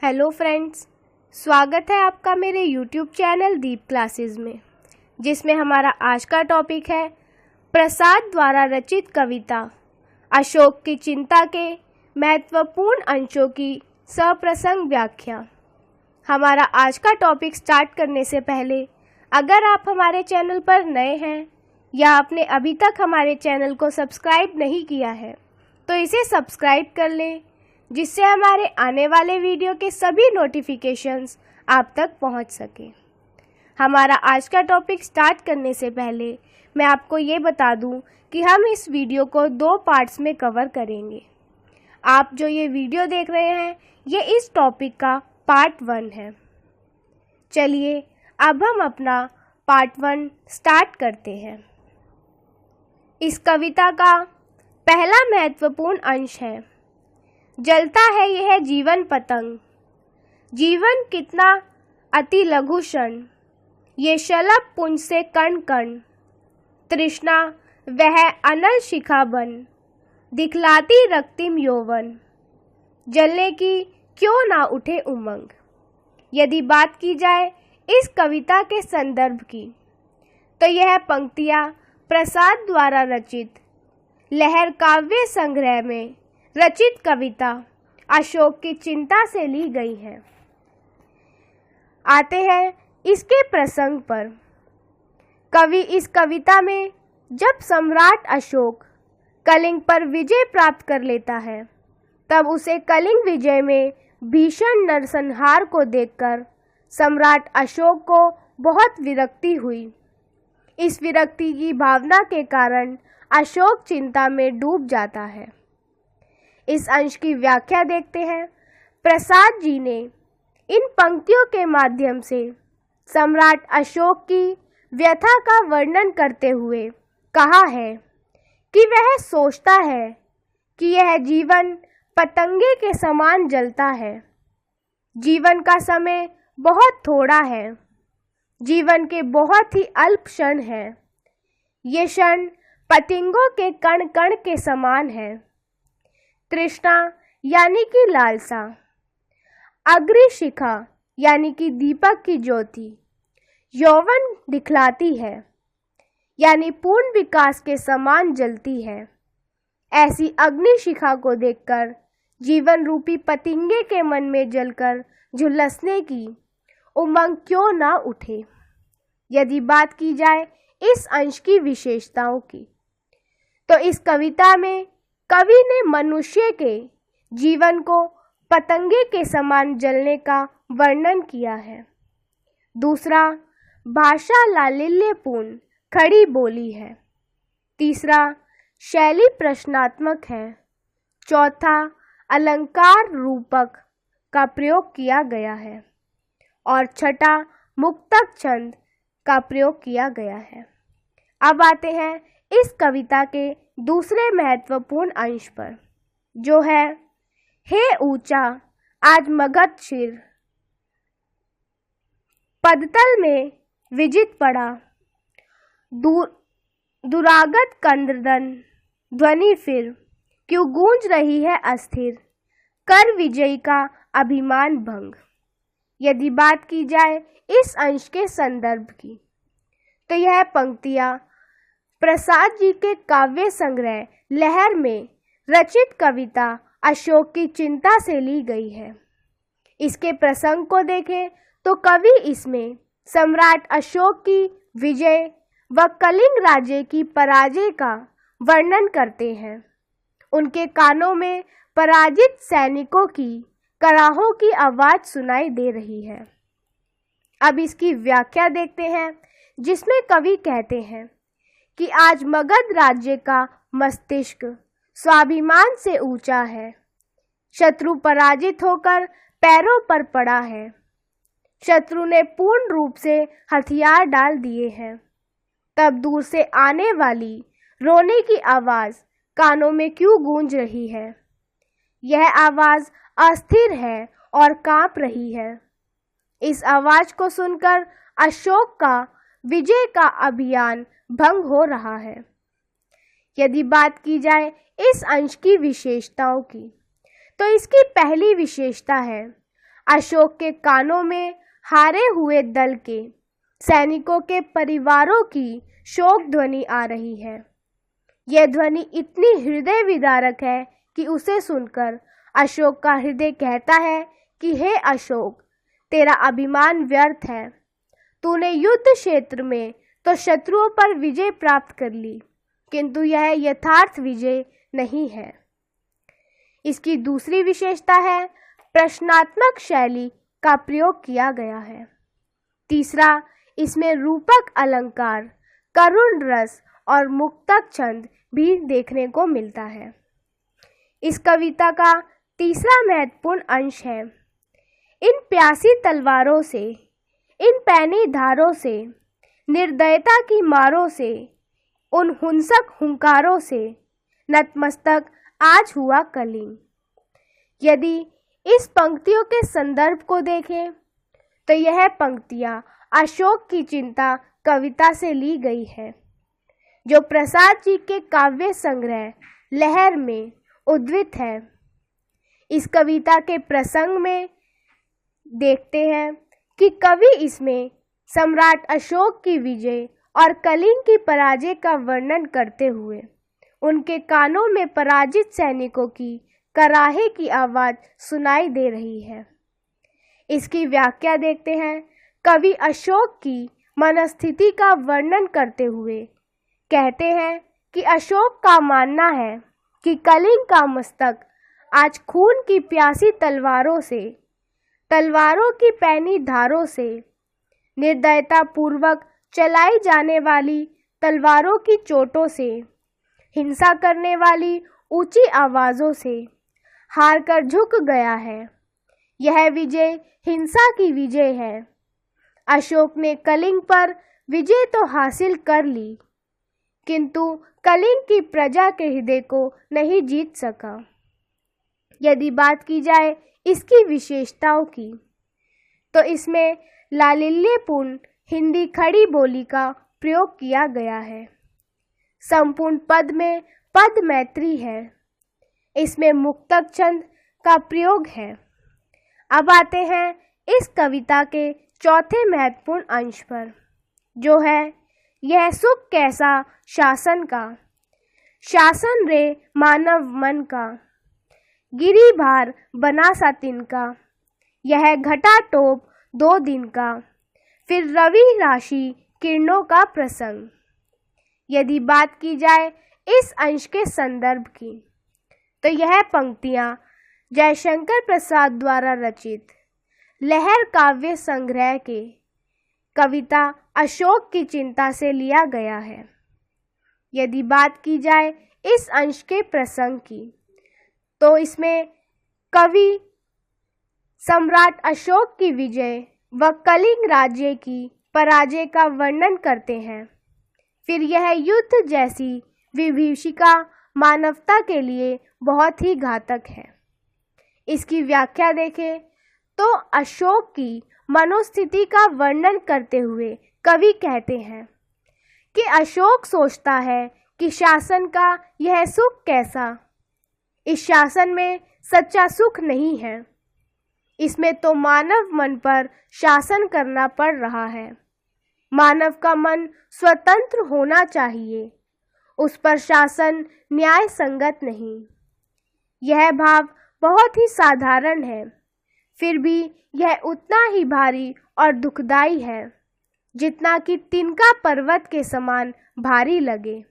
Hello friends, स्वागत है आपका मेरे यूट्यूब चैनल दीप क्लासेस में, जिसमें हमारा आज का टॉपिक है प्रसाद द्वारा रचित कविता अशोक की चिंता के महत्वपूर्ण अंशों की सप्रसंग व्याख्या। हमारा आज का टॉपिक स्टार्ट करने से पहले अगर आप हमारे चैनल पर नए हैं या आपने अभी तक हमारे चैनल को सब्सक्राइब नहीं किया है तो इसे सब्सक्राइब कर लें, जिससे हमारे आने वाले वीडियो के सभी नोटिफिकेशंस आप तक पहुंच सके। हमारा आज का टॉपिक स्टार्ट करने से पहले मैं आपको ये बता दूं कि हम इस वीडियो को 2 पार्ट्स में कवर करेंगे। आप जो ये वीडियो देख रहे हैं ये इस टॉपिक का पार्ट 1 है। चलिए अब हम अपना पार्ट 1 स्टार्ट करते हैं। इस कविता का पहला महत्वपूर्ण अंश है, जलता है यह जीवन पतंग, जीवन कितना अति लघु क्षण, ये शलभ पुंज से कण कण, तृष्णा वह अनल शिखा बन, दिखलाती रक्तिम यौवन, जलने की क्यों ना उठे उमंग। यदि बात की जाए इस कविता के संदर्भ की तो यह पंक्तियाँ प्रसाद द्वारा रचित लहर काव्य संग्रह में रचित कविता अशोक की चिंता से ली गई है। आते हैं इसके प्रसंग पर। कवि इस कविता में जब सम्राट अशोक कलिंग पर विजय प्राप्त कर लेता है तब उसे कलिंग विजय में भीषण नरसंहार को देखकर सम्राट अशोक को बहुत विरक्ति हुई। इस विरक्ति की भावना के कारण अशोक चिंता में डूब जाता है। इस अंश की व्याख्या देखते हैं। प्रसाद जी ने इन पंक्तियों के माध्यम से सम्राट अशोक की व्यथा का वर्णन करते हुए कहा है कि वह सोचता है कि यह जीवन पतंगे के समान जलता है। जीवन का समय बहुत थोड़ा है, जीवन के बहुत ही अल्प क्षण है। ये क्षण पतंगों के कण कण के समान है। तृष्णा यानी कि लालसा, अग्निशिखा यानी कि दीपक की ज्योति, यौवन दिखलाती है यानी पूर्ण विकास के समान जलती है। ऐसी अग्निशिखा को देखकर जीवन रूपी पतंगे के मन में जलकर झुलसने की उमंग क्यों ना उठे। यदि बात की जाए इस अंश की विशेषताओं की तो इस कविता में कवि ने मनुष्य के जीवन को पतंगे के समान जलने का वर्णन किया है। दूसरा, भाषा लालिल्यपूर्ण खड़ी बोली है। तीसरा, शैली प्रश्नात्मक है। चौथा, अलंकार रूपक का प्रयोग किया गया है और छठा, मुक्तक छंद का प्रयोग किया गया है। अब आते हैं इस कविता के दूसरे महत्वपूर्ण अंश पर, जो है हे ऊंचा आज मगध शिर, पदतल में विजित पड़ा, दुरागत कंदर्दन ध्वनि फिर, क्यों गूंज रही है अस्थिर, कर विजयी का अभिमान भंग। यदि बात की जाए इस अंश के संदर्भ की तो यह पंक्तियाँ प्रसाद जी के काव्य संग्रह लहर में रचित कविता अशोक की चिंता से ली गई है। इसके प्रसंग को देखें तो कवि इसमें सम्राट अशोक की विजय व कलिंग राज्य की पराजय का वर्णन करते हैं। उनके कानों में पराजित सैनिकों की कराहों की आवाज सुनाई दे रही है। अब इसकी व्याख्या देखते हैं, जिसमें कवि कहते हैं कि आज मगध राज्य का मस्तिष्क स्वाभिमान से ऊंचा है, शत्रु पराजित होकर पैरों पर पड़ा है, शत्रु ने पूर्ण रूप से हथियार डाल दिए हैं। तब दूर से आने वाली रोने की आवाज कानों में क्यों गूंज रही है। यह आवाज अस्थिर है और कांप रही है। इस आवाज को सुनकर अशोक का विजय का अभियान भंग हो रहा है। यदि बात की जाए इस अंश की विशेषताओं की तो इसकी पहली विशेषता है अशोक के कानों में हारे हुए दल के सैनिकों के परिवारों की शोक ध्वनि आ रही है। यह ध्वनि इतनी हृदय विदारक है कि उसे सुनकर अशोक का हृदय कहता है कि हे अशोक, तेरा अभिमान व्यर्थ है। तूने युद्ध क्षेत्र में तो शत्रुओं पर विजय प्राप्त कर ली, किंतु यह यथार्थ विजय नहीं है। इसकी दूसरी विशेषता है प्रश्नात्मक शैली का प्रयोग किया गया है। तीसरा, इसमें रूपक अलंकार, करुण रस और मुक्तक छंद भी देखने को मिलता है। इस कविता का तीसरा महत्वपूर्ण अंश है, इन प्यासी तलवारों से, इन पैनी धारों से, निर्दयता की मारों से, उन हिंसक हुंकारों से नतमस्तक आज हुआ कलिंग। यदि इस पंक्तियों के संदर्भ को देखें तो यह पंक्तियां अशोक की चिंता कविता से ली गई है, जो प्रसाद जी के काव्य संग्रह लहर में उद्धृत है। इस कविता के प्रसंग में देखते हैं कि कवि इसमें सम्राट अशोक की विजय और कलिंग की पराजय का वर्णन करते हुए उनके कानों में पराजित सैनिकों की कराहे की आवाज सुनाई दे रही है। इसकी व्याख्या देखते हैं। कवि अशोक की मनस्थिति का वर्णन करते हुए कहते हैं कि अशोक का मानना है कि कलिंग का मस्तक आज खून की प्यासी तलवारों से, तलवारों की पैनी धारों से, निर्दयता पूर्वक चलाई जाने वाली तलवारों की चोटों से, हिंसा करने वाली ऊंची आवाज़ों से हार कर झुक गया है। यह विजय हिंसा की विजय है। अशोक ने कलिंग पर विजय तो हासिल कर ली, किंतु कलिंग की प्रजा के हृदय को नहीं जीत सका। यदि बात की जाए इसकी विशेषताओं की, तो इसमें लालिल्यपूर्ण हिंदी खड़ी बोली का प्रयोग किया गया है। संपूर्ण पद में पद मैत्री है। इसमें मुक्तक छंद का प्रयोग है। अब आते हैं इस कविता के चौथे महत्वपूर्ण अंश पर, जो है यह सुख कैसा शासन का, शासन रे मानव मन का, गिरी भार बना सा तिनका, यह घटा टोप 2 दिन का, फिर रवि राशि किरणों का प्रसंग। यदि बात की जाए इस अंश के संदर्भ की, तो यह पंक्तियां जयशंकर प्रसाद द्वारा रचित लहर काव्य संग्रह के कविता अशोक की चिंता से लिया गया है। यदि बात की जाए इस अंश के प्रसंग की, तो इसमें कवि सम्राट अशोक की विजय व कलिंग राज्य की पराजय का वर्णन करते हैं। फिर यह युद्ध जैसी विभीषिका मानवता के लिए बहुत ही घातक है। इसकी व्याख्या देखें तो अशोक की मनोस्थिति का वर्णन करते हुए कवि कहते हैं कि अशोक सोचता है कि शासन का यह सुख कैसा, इस शासन में सच्चा सुख नहीं है। इसमें तो मानव मन पर शासन करना पड़ रहा है। मानव का मन स्वतंत्र होना चाहिए, उस पर शासन न्याय संगत नहीं। यह भाव बहुत ही साधारण है, फिर भी यह उतना ही भारी और दुखदाई है जितना कि तिनका पर्वत के समान भारी लगे।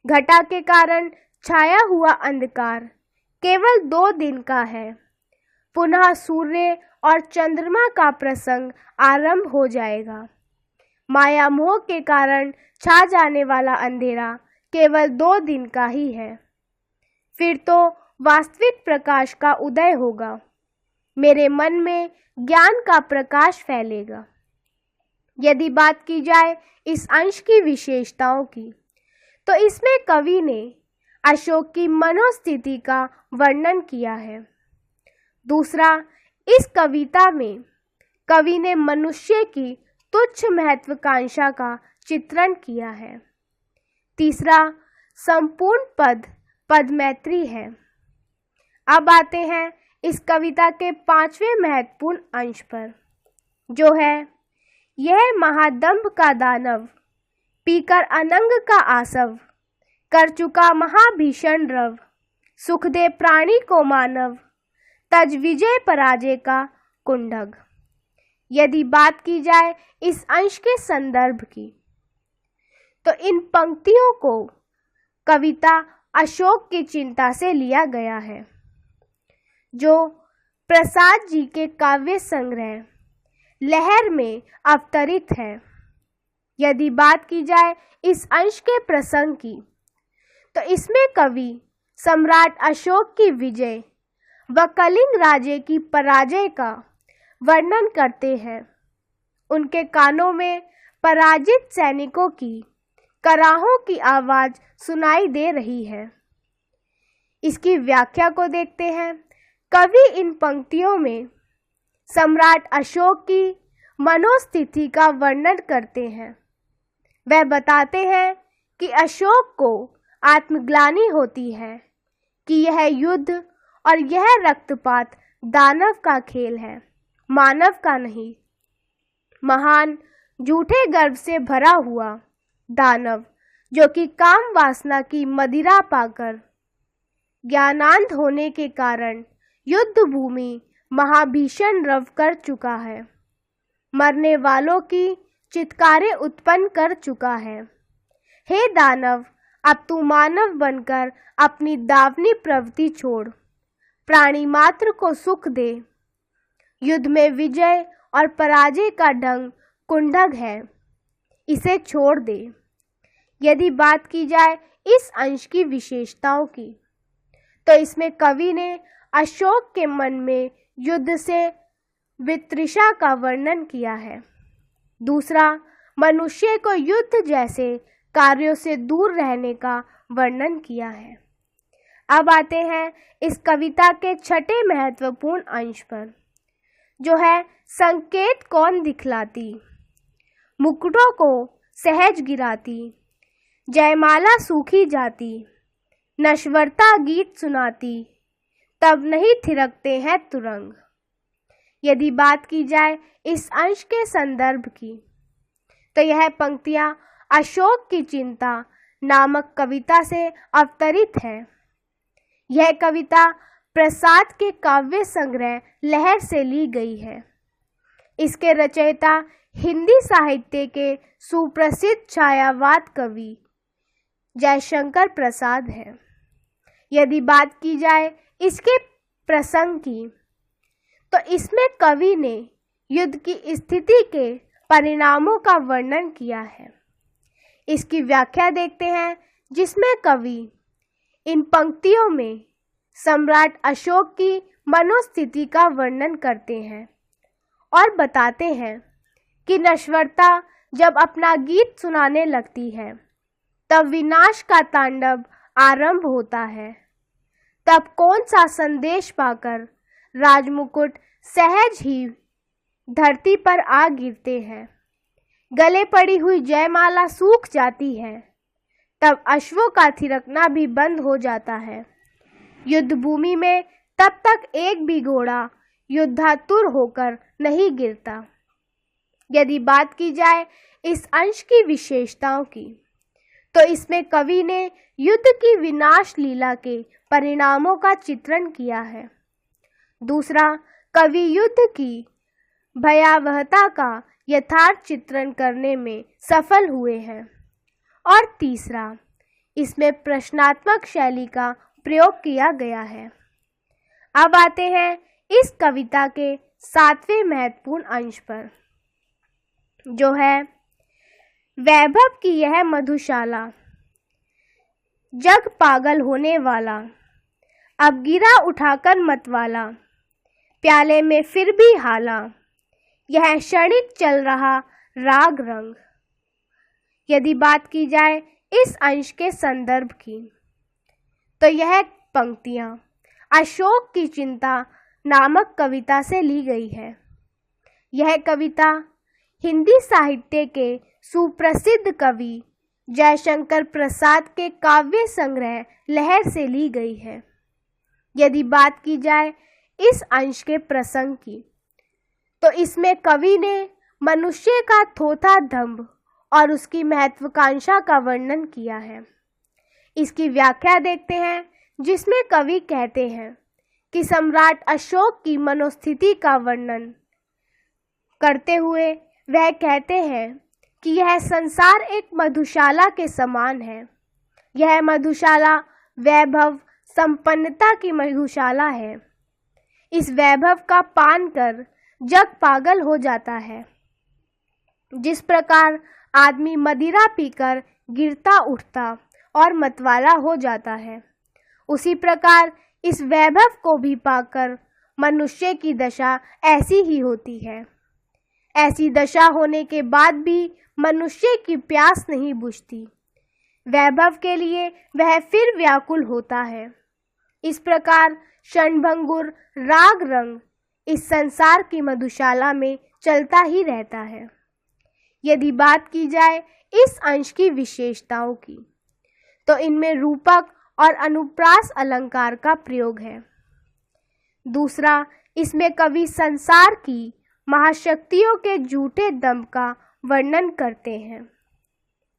घटा के कारण छाया हुआ अंधकार केवल 2 दिन का है। पुनः सूर्य और चंद्रमा का प्रसंग आरंभ हो जाएगा। माया मोह के कारण छा जाने वाला अंधेरा केवल 2 दिन का ही है, फिर तो वास्तविक प्रकाश का उदय होगा। मेरे मन में ज्ञान का प्रकाश फैलेगा। यदि बात की जाए इस अंश की विशेषताओं की, तो इसमें कवि ने अशोक की मनोस्थिति का वर्णन किया है। दूसरा, इस कविता में कवि ने मनुष्य की तुच्छ महत्वाकांक्षा का चित्रण किया है। तीसरा, संपूर्ण पद पद मैत्री है। अब आते हैं इस कविता के 5वें महत्वपूर्ण अंश पर, जो है यह महादंभ का दानव, पीकर अनंग का आसव, कर चुका महाभीषण रव, सुख दे प्राणी को मानव, तज विजय पराजय का कुंडग। यदि बात की जाए इस अंश के संदर्भ की, तो इन पंक्तियों को कविता अशोक की चिंता से लिया गया है, जो प्रसाद जी के काव्य संग्रह लहर में अवतरित है। यदि बात की जाए इस अंश के प्रसंग की, तो इसमें कवि सम्राट अशोक की विजय व कलिंग राज्य की पराजय का वर्णन करते हैं। उनके कानों में पराजित सैनिकों की कराहों की आवाज सुनाई दे रही है। इसकी व्याख्या को देखते हैं। कवि इन पंक्तियों में सम्राट अशोक की मनोस्थिति का वर्णन करते हैं। वह बताते हैं कि अशोक को आत्मग्लानि होती है कि यह युद्ध और यह रक्तपात दानव का खेल है, मानव का नहीं। महान झूठे गर्व से भरा हुआ दानव, जो कि काम वासना की मदिरा पाकर ज्ञानांध होने के कारण युद्ध भूमि महाभीषण रव कर चुका है, मरने वालों की चित्कारें उत्पन्न कर चुका है। हे दानव, अब तू मानव बनकर अपनी दावनी प्रवृत्ति छोड़, प्राणी मात्र को सुख दे। युद्ध में विजय और पराजय का ढंग कुंडग है, इसे छोड़ दे। यदि बात की जाए इस अंश की विशेषताओं की, तो इसमें कवि ने अशोक के मन में युद्ध से वितृषा का वर्णन किया है। दूसरा, मनुष्य को युद्ध जैसे कार्यों से दूर रहने का वर्णन किया है। अब आते हैं इस कविता के 6ठे महत्वपूर्ण अंश पर, जो है संकेत कौन दिखलाती, मुकुटों को सहज गिराती, जयमाला सूखी जाती, नश्वरता गीत सुनाती, तब नहीं थिरकते हैं तुरंग। यदि बात की जाए इस अंश के संदर्भ की, तो यह पंक्तियां अशोक की चिंता नामक कविता से अवतरित है। यह कविता प्रसाद के काव्य संग्रह लहर से ली गई है। इसके रचयिता हिंदी साहित्य के सुप्रसिद्ध छायावाद कवि जयशंकर प्रसाद है। यदि बात की जाए इसके प्रसंग की, तो इसमें कवि ने युद्ध की स्थिति के परिणामों का वर्णन किया है। इसकी व्याख्या देखते हैं, जिसमें कवि इन पंक्तियों में सम्राट अशोक की मनोस्थिति का वर्णन करते हैं और बताते हैं कि नश्वरता जब अपना गीत सुनाने लगती है, तब विनाश का तांडव आरंभ होता है। तब कौन सा संदेश पाकर राजमुकुट सहज ही धरती पर आ गिरते हैं, गले पड़ी हुई जयमाला सूख जाती है, तब अश्वों का थिरकना भी बंद हो जाता है। युद्ध भूमि में तब तक एक भी घोड़ा युद्धातुर होकर नहीं गिरता। यदि बात की जाए इस अंश की विशेषताओं की, तो इसमें कवि ने युद्ध की विनाश लीला के परिणामों का चित्रण किया है। दूसरा, कवि युद्ध की भयावहता का यथार्थ चित्रण करने में सफल हुए हैं। और तीसरा, इसमें प्रश्नात्मक शैली का प्रयोग किया गया है। अब आते हैं इस कविता के 7वें महत्वपूर्ण अंश पर, जो है वैभव की यह मधुशाला, जग पागल होने वाला, अब गिरा उठाकर मतवाला, प्याले में फिर भी हाला, यह क्षणिक चल रहा राग रंग। यदि बात की जाए इस अंश के संदर्भ की, तो यह पंक्तियां अशोक की चिंता नामक कविता से ली गई है। यह कविता हिंदी साहित्य के सुप्रसिद्ध कवि जयशंकर प्रसाद के काव्य संग्रह लहर से ली गई है। यदि बात की जाए इस अंश के प्रसंग की, तो इसमें कवि ने मनुष्य का थोथा दंभ और उसकी महत्वाकांक्षा का वर्णन किया है। इसकी व्याख्या देखते हैं, जिसमें कवि कहते हैं कि सम्राट अशोक की मनोस्थिति का वर्णन करते हुए वह कहते हैं कि यह संसार एक मधुशाला के समान है। यह मधुशाला वैभव संपन्नता की मधुशाला है। इस वैभव का पान कर जग पागल हो जाता है। जिस प्रकार आदमी मदिरा पीकर गिरता उठता और मतवाला हो जाता है, उसी प्रकार इस वैभव को भी पाकर मनुष्य की दशा ऐसी ही होती है। ऐसी दशा होने के बाद भी मनुष्य की प्यास नहीं बुझती। वैभव के लिए वह फिर व्याकुल होता है। इस प्रकार क्षणभंगुर राग रंग इस संसार की मधुशाला में चलता ही रहता है। यदि बात की जाए इस अंश की विशेषताओं की, तो इनमें रूपक और अनुप्रास अलंकार का प्रयोग है। दूसरा, इसमें कवि संसार की महाशक्तियों के झूठे दंभ का वर्णन करते हैं।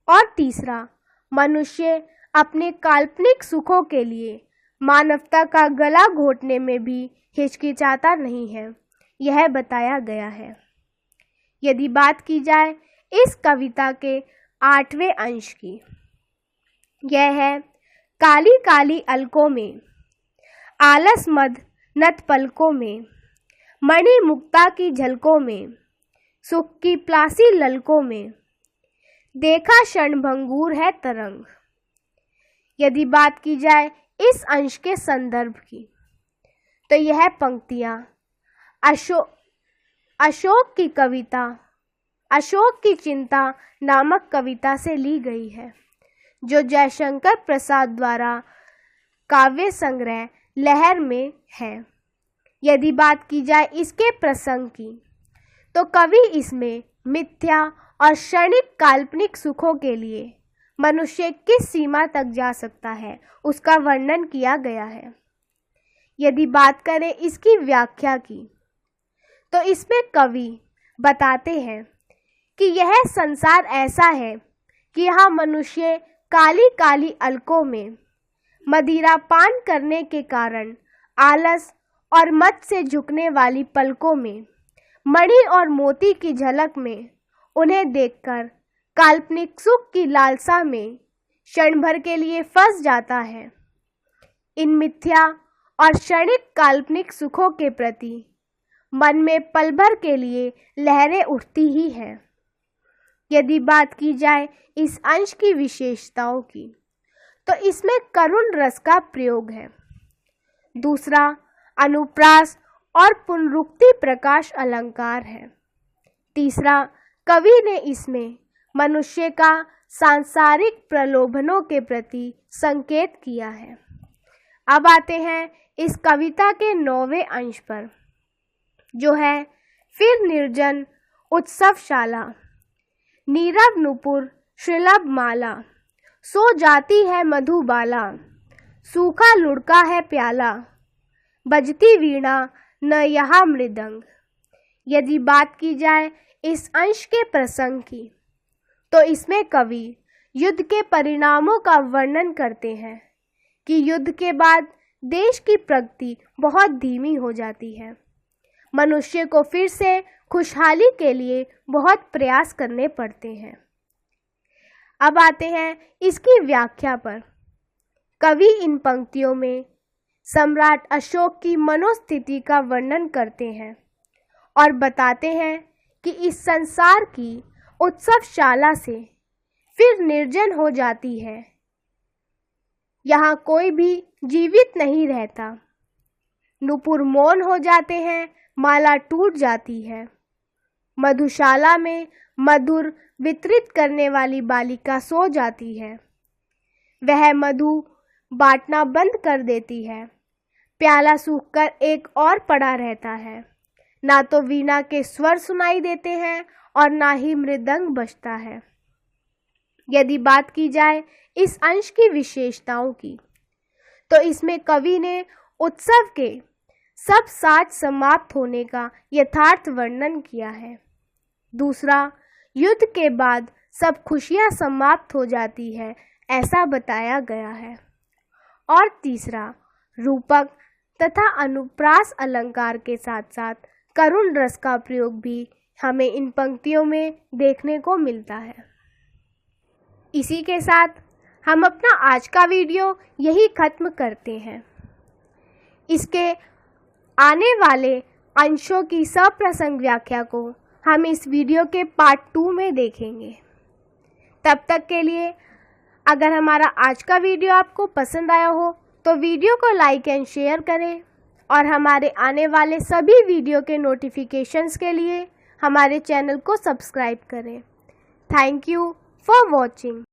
और तीसरा, मनुष्य अपने काल्पनिक सुखों के लिए मानवता का गला घोटने में भी हिचकिचाता नहीं है, यह बताया गया है। यदि बात की जाए इस कविता के 8वें अंश की, यह है काली काली अलकों में, आलस मद नत पलकों में, मणि मुक्ता की झलकों में, सुख की प्लासी ललकों में, देखा क्षणभंगुर है तरंग। यदि बात की जाए इस अंश के संदर्भ की, तो यह पंक्तियां अशोक की कविता अशोक की चिंता नामक कविता से ली गई है, जो जयशंकर प्रसाद द्वारा काव्य संग्रह लहर में है। यदि बात की जाए इसके प्रसंग की, तो कवि इसमें मिथ्या और क्षणिक काल्पनिक सुखों के लिए मनुष्य किस सीमा तक जा सकता है, उसका वर्णन किया गया है। यदि बात करें इसकी व्याख्या की, तो इसमें कवि बताते हैं कि यह संसार ऐसा है कि यहाँ मनुष्य काली काली अलकों में मदिरा पान करने के कारण आलस और मद से झुकने वाली पलकों में, मणि और मोती की झलक में उन्हें देखकर काल्पनिक सुख की लालसा में क्षण भर के लिए फंस जाता है। इन मिथ्या और क्षणिक काल्पनिक सुखों के प्रति मन में पल भर के लिए लहरें उठती ही हैं। यदि बात की जाए इस अंश की विशेषताओं की, तो इसमें करुण रस का प्रयोग है। दूसरा, अनुप्रास और पुनरुक्ति प्रकाश अलंकार है। तीसरा, कवि ने इसमें मनुष्य का सांसारिक प्रलोभनों के प्रति संकेत किया है। अब आते हैं इस कविता के 9वें अंश पर, जो है फिर निर्जन उत्सवशाला, नीरव नुपुर श्रीलभ माला, सो जाती है मधुबाला, सूखा लुढ़का है प्याला, बजती वीणा न यहाँ मृदंग। यदि बात की जाए इस अंश के प्रसंग की, तो इसमें कवि युद्ध के परिणामों का वर्णन करते हैं कि युद्ध के बाद देश की प्रगति बहुत धीमी हो जाती है। मनुष्य को फिर से खुशहाली के लिए बहुत प्रयास करने पड़ते हैं। अब आते हैं इसकी व्याख्या पर। कवि इन पंक्तियों में सम्राट अशोक की मनोस्थिति का वर्णन करते हैं और बताते हैं कि इस संसार की उत्सवशाला से फिर निर्जन हो जाती है। यहाँ कोई भी जीवित नहीं रहता। नुपुर मौन हो जाते हैं, माला टूट जाती है। मधुशाला में मधुर वितरित करने वाली बालिका सो जाती है। वह मधु बांटना बंद कर देती है। प्याला सूखकर एक और पड़ा रहता है। ना तो वीणा के स्वर सुनाई देते हैं और ना ही मृदंग बजता है। यदि बात की जाए इस अंश की विशेषताओं की, तो इसमें कवि ने उत्सव के सब साज समाप्त होने का यथार्थ वर्णन किया है। दूसरा, युद्ध के बाद सब खुशियां समाप्त हो जाती है, ऐसा बताया गया है। और तीसरा, रूपक तथा अनुप्रास अलंकार के साथ साथ करुण रस का प्रयोग भी हमें इन पंक्तियों में देखने को मिलता है। इसी के साथ हम अपना आज का वीडियो यही खत्म करते हैं। इसके आने वाले अंशों की सप्रसंग व्याख्या को हम इस वीडियो के पार्ट 2 में देखेंगे। तब तक के लिए अगर हमारा आज का वीडियो आपको पसंद आया हो तो वीडियो को लाइक एंड शेयर करें और हमारे आने वाले सभी वीडियो के नोटिफिकेशंस के लिए हमारे चैनल को सब्सक्राइब करें। Thank you for watching.